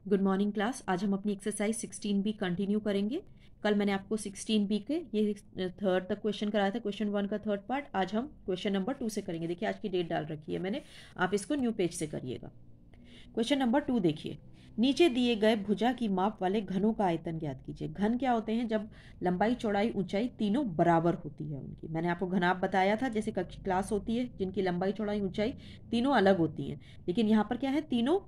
Good morning class. आज हम अपनी एक्सरसाइज 16B कंटिन्यू करेंगे। कल मैंने आपको 16B के ये थर्ड तक क्वेश्चन कराया था, क्वेश्चन 1 का थर्ड पार्ट। आज हम क्वेश्चन नंबर 2 से करेंगे। देखिए आज की डेट डाल रखी है मैंने, आप इसको न्यू पेज से करिएगा। क्वेश्चन नंबर 2 देखिए, नीचे दिए गए भुजा की माप वाले घनों का आयतन ज्ञात कीजिए। घन क्या होते हैं? जब लंबाई चौड़ाई ऊंचाई तीनों बराबर होती है उनकी। मैंने आपको घनाभ बताया था, जैसे क्लास होती है जिनकी लंबाई चौड़ाई ऊंचाई तीनों अलग होती हैं, लेकिन यहाँ पर क्या है, तीनों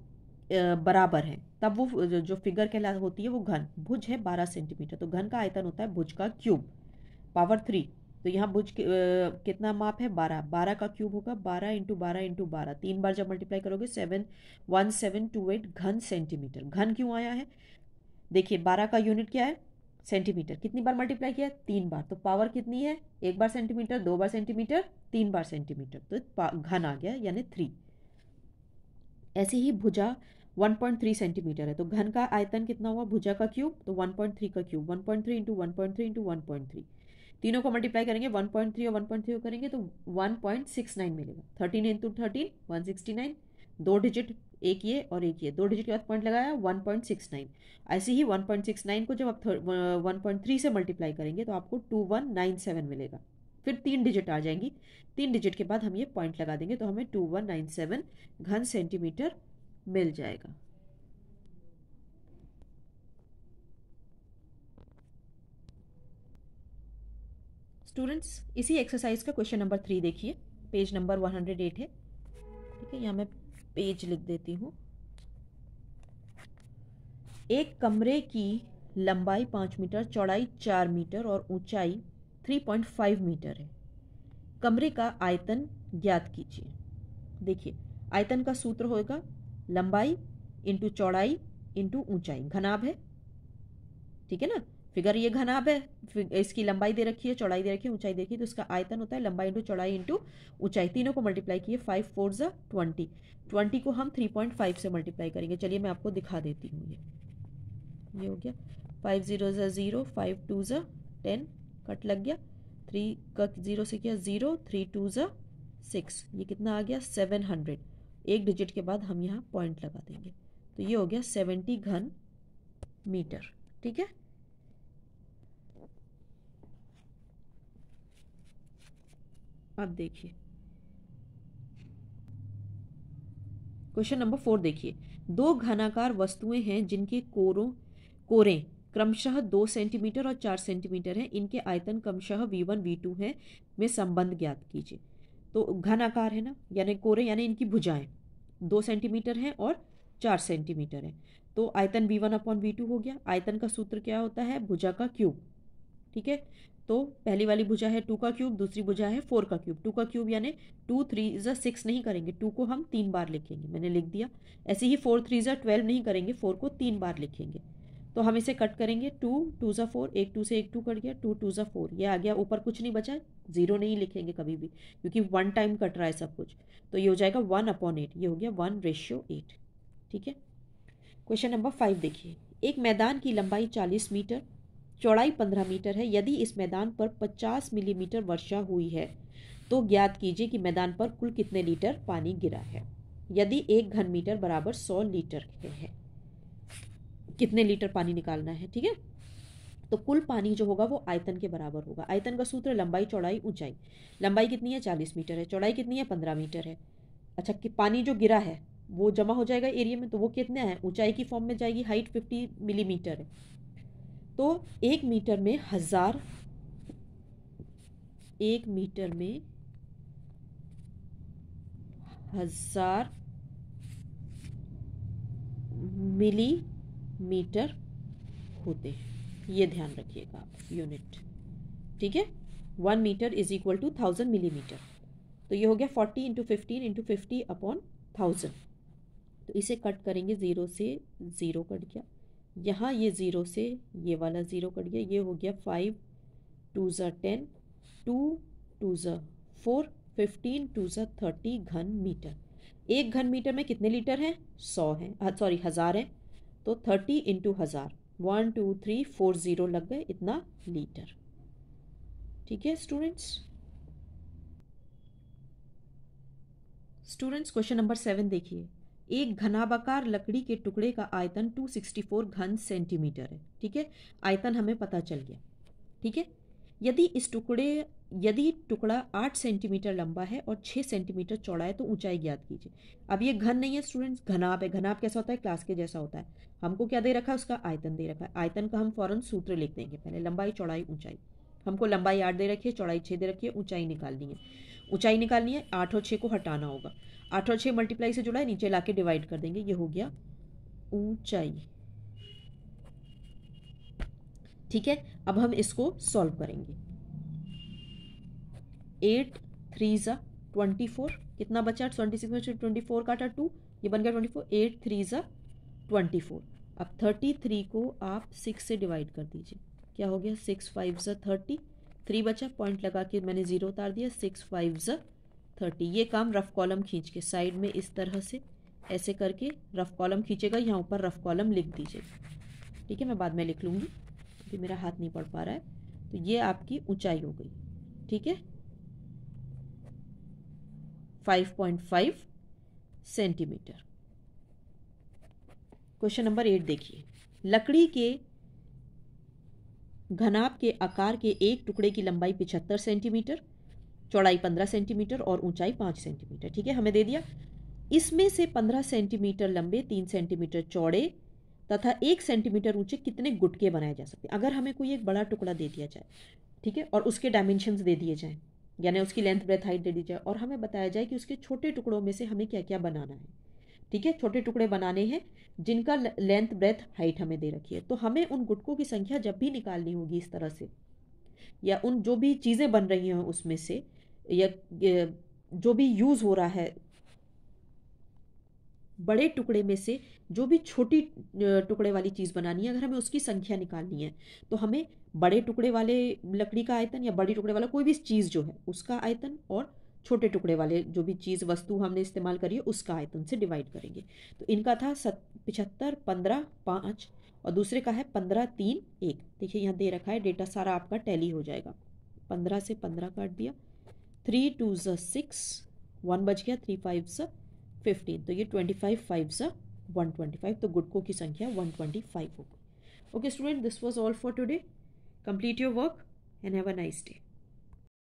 बराबर है, तब वो जो फिगर कहला होती है वो घन। भुज है 12 सेंटीमीटर, तो घन का आयतन होता है भुज का क्यूब पावर 3। तो यहाँ भुज कितना माप है? 12। 12 का क्यूब होगा 12 इंटू 12 इंटू 12, 3 बार जब मल्टीप्लाई करोगे 71728 घन सेंटीमीटर। घन क्यों आया है? देखिए 12 का यूनिट क्या है? सेंटीमीटर। कितनी बार मल्टीप्लाई किया है? 3 बार। तो पावर कितनी है? 1 बार सेंटीमीटर, 2 बार सेंटीमीटर, 3 बार सेंटीमीटर, तो घन आ गया यानी 3। ऐसे ही भुजा 1.3 सेंटीमीटर है, तो घन का आयतन कितना हुआ? भुजा का क्यूब, तो 1.3 का क्यूब, 1.3 इंटू 1.3 इंटू 1.3, तीनों को मल्टीप्लाई करेंगे 1.3 और 1.3 को करेंगे तो 1.69 मिलेगा। 13 इंटू 13 169, दो डिजिट, एक ये और एक ये, दो डिजिट के बाद पॉइंट लगाया 1.69। ऐसे ही 1.69 को जब आप 1.3 से मल्टीप्लाई करेंगे तो आपको 2197 मिलेगा। फिर 3 डिजिट आ जाएंगी, 3 डिजिट के बाद हम ये पॉइंट लगा देंगे तो हमें 2197 घन सेंटीमीटर मिल जाएगा। स्टूडेंट्स, इसी एक्सरसाइज का क्वेश्चन नंबर 3 देखिए, पेज नंबर 108 है। ठीक है, यहाँ मैं पेज लिख देती हूँ। एक कमरे की लंबाई 5 मीटर, चौड़ाई 4 मीटर और ऊंचाई 3.5 मीटर है। कमरे का आयतन ज्ञात कीजिए। देखिए आयतन का सूत्र होगा लंबाई इंटू चौड़ाई इंटू ऊंचाई। घनाभ है, ठीक है ना, फिगर ये घनाभ है, इसकी लंबाई दे रखी है, चौड़ाई दे रखी है, ऊंचाई देखी, तो इसका आयतन होता है लंबाई इंटू चौड़ाई इंटू ऊंचाई। तीनों को मल्टीप्लाई किए 5 4 ज़ा 20, 20 को हम 3.5 से मल्टीप्लाई करेंगे। चलिए मैं आपको दिखा देती हूँ। ये हो गया 5 0 ज़ा 0, 5 2 ज़ा 10, कट लग गया, 3 का 0 से किया 0, 3 2 ज़ा 6, ये कितना आ गया 700। एक डिजिट के बाद हम यहाँ पॉइंट लगा देंगे, तो ये हो गया 70 घन मीटर। ठीक है, अब देखिए क्वेश्चन नंबर 4 देखिए, दो घनाकार वस्तुएं हैं जिनके कोरें क्रमशः 2 सेंटीमीटर और 4 सेंटीमीटर हैं। इनके आयतन क्रमशः V1 V2 है, में संबंध ज्ञात कीजिए। तो घनाकार है ना, यानी कोरे यानी इनकी भुजाएं 2 सेंटीमीटर हैं और 4 सेंटीमीटर है, तो आयतन V1 अपॉन V2 हो गया। आयतन का सूत्र क्या होता है? भुजा का क्यूब। ठीक है, तो पहली वाली भुजा है 2 का क्यूब, दूसरी भुजा है 4 का क्यूब। 2 का क्यूब यानी 2 3 ज़ा 6 नहीं करेंगे, 2 को हम 3 बार लिखेंगे, मैंने लिख दिया। ऐसे ही 4 3 ज़ा 12 नहीं करेंगे, 4 को 3 बार लिखेंगे। तो हम इसे कट करेंगे, 2 2 ज़ा 4, एक 2 से एक 2 कट गया, 2 2 ज़ा 4, ये आ गया। ऊपर कुछ नहीं बचा, जीरो नहीं लिखेंगे कभी भी, क्योंकि 1 टाइम कट रहा है सब कुछ, तो ये हो जाएगा 1/8, ये हो गया 1:8। ठीक है, क्वेश्चन नंबर 5 देखिए, एक मैदान की लंबाई 40 मीटर, चौड़ाई 15 मीटर है। यदि इस मैदान पर 50 मिलीमीटर वर्षा हुई है तो ज्ञात कीजिए कि मैदान पर कुल कितने लीटर पानी गिरा है। यदि 1 घन मीटर बराबर 100 लीटर है, कितने लीटर पानी निकालना है। ठीक है, तो कुल पानी जो होगा वो आयतन के बराबर होगा। आयतन का सूत्र लंबाई चौड़ाई ऊंचाई। लंबाई कितनी है? 40 मीटर है, चौड़ाई कितनी है? 15 मीटर है। अच्छा, कि पानी जो गिरा है वो जमा हो जाएगा एरिया में, तो वो कितना है? ऊंचाई की फॉर्म में जाएगी, हाइट 50 मिलीमीटर है, तो 1 मीटर में 1000, 1 मीटर में 1000 मिलीमीटर होते हैं, ये ध्यान रखिएगा आप, यूनिट। ठीक है, 1 metre is equal to 1000 millimetre. तो ये हो गया 40 इंटू 15 इंटू 50 अपॉन 1000। तो इसे कट करेंगे, 0 से 0 कट गया, यहाँ ये 0 से ये वाला 0 कट गया, ये हो गया 5 2 ज़ा 10, 2 2 ज़ा 4, 15 2 ज़ा 30 घन मीटर। 1 घन मीटर में कितने लीटर हैं? 100 हैं, सॉरी 1000 हैं, तो 30 इंटू 1000, 1 2 3 4 0 लग गए, इतना लीटर। ठीक है स्टूडेंट्स, क्वेश्चन नंबर 7 देखिए, एक घनाभाकार लकड़ी के टुकड़े का आयतन 264 घन सेंटीमीटर है। ठीक है, आयतन हमें पता चल गया। ठीक है, यदि टुकड़ा 8 सेंटीमीटर लंबा है और 6 सेंटीमीटर चौड़ा है तो ऊंचाई ज्ञात कीजिए। अब ये घन नहीं है स्टूडेंट्स, घनाभ है। घनाभ कैसा होता है? क्लास के जैसा होता है। हमको क्या दे रखा है? उसका आयतन दे रखा है। आयतन का हम फौरन सूत्र लिख देंगे पहले, लंबाई चौड़ाई ऊंचाई। हमको लंबाई 8 दे रखी है, चौड़ाई 6 दे रखी है, ऊंचाई निकालनी है। ऊंचाई निकालनी है, 8 और 6 को हटाना होगा। 8 और 6 मल्टीप्लाई से जुड़ा है, नीचे लाके डिवाइड कर देंगे, ये हो गया ऊंचाई। ठीक है, अब हम इसको सॉल्व करेंगे। 8 3 ज़ा 24, कितना बचा? 26 में 24 काटा 2, ये बन गया 24। 8 3 ज़ा 24। अब 33 को आप 6 से डिवाइड कर दीजिए, क्या हो गया? 6 5 ज़ा 30, 3 बचा, पॉइंट लगा के मैंने 0 उतार दिया। 6 5 ज़ा 30। ये काम रफ कॉलम खींच के साइड में इस तरह से ऐसे करके रफ कॉलम खींचेगा, यहाँ ऊपर रफ कॉलम लिख दीजिएगा। ठीक है, मैं बाद में लिख लूँगी क्योंकि मेरा हाथ नहीं पड़ पा रहा है। तो ये आपकी ऊंचाई हो गई। ठीक है, 5.5 सेंटीमीटर। क्वेश्चन नंबर 8 देखिए, लकड़ी के घनाभ के आकार के एक टुकड़े की लंबाई 75 सेंटीमीटर, चौड़ाई 15 सेंटीमीटर और ऊंचाई 5 सेंटीमीटर। ठीक है, हमें दे दिया इसमें से 15 सेंटीमीटर लंबे, 3 सेंटीमीटर चौड़े तथा 1 सेंटीमीटर ऊंचे कितने गुटके बनाए जा सकते हैं। अगर हमें कोई एक बड़ा टुकड़ा दे दिया जाए, ठीक है, और उसके डायमेंशंस दे दिए जाएं, यानी उसकी लेंथ ब्रेथ हाइट दे दी जाए, और हमें बताया जाए कि उसके छोटे टुकड़ों में से हमें क्या क्या बनाना है। ठीक है, छोटे टुकड़े बनाने हैं जिनका लेंथ ब्रेथ हाइट हमें दे रखी है। तो हमें उन गुटकों की संख्या जब भी निकालनी होगी इस तरह से, या उन जो भी चीज़ें बन रही हैं उसमें से, या जो भी यूज़ हो रहा है बड़े टुकड़े में से जो भी छोटी टुकड़े वाली चीज़ बनानी है, अगर हमें उसकी संख्या निकालनी है तो हमें बड़े टुकड़े वाले लकड़ी का आयतन या बड़ी टुकड़े वाला कोई भी चीज़ जो है उसका आयतन और छोटे टुकड़े वाले जो भी चीज़ वस्तु हमने इस्तेमाल करी है उसका आयतन से डिवाइड करेंगे। तो इनका था 75 15 5 और दूसरे का है 15 3 1। देखिए यहाँ दे रखा है डेटा, सारा आपका टैली हो जाएगा। 15 से 15 काट दिया, 3 2 ज़ा 6, 1 बच गया, 3 5 ज़ा 15, तो ये 25 5 ज़ा 125, तो गुटकों की संख्या 125 हो गई। Okay student, this was all for today. Complete your work and have a nice day.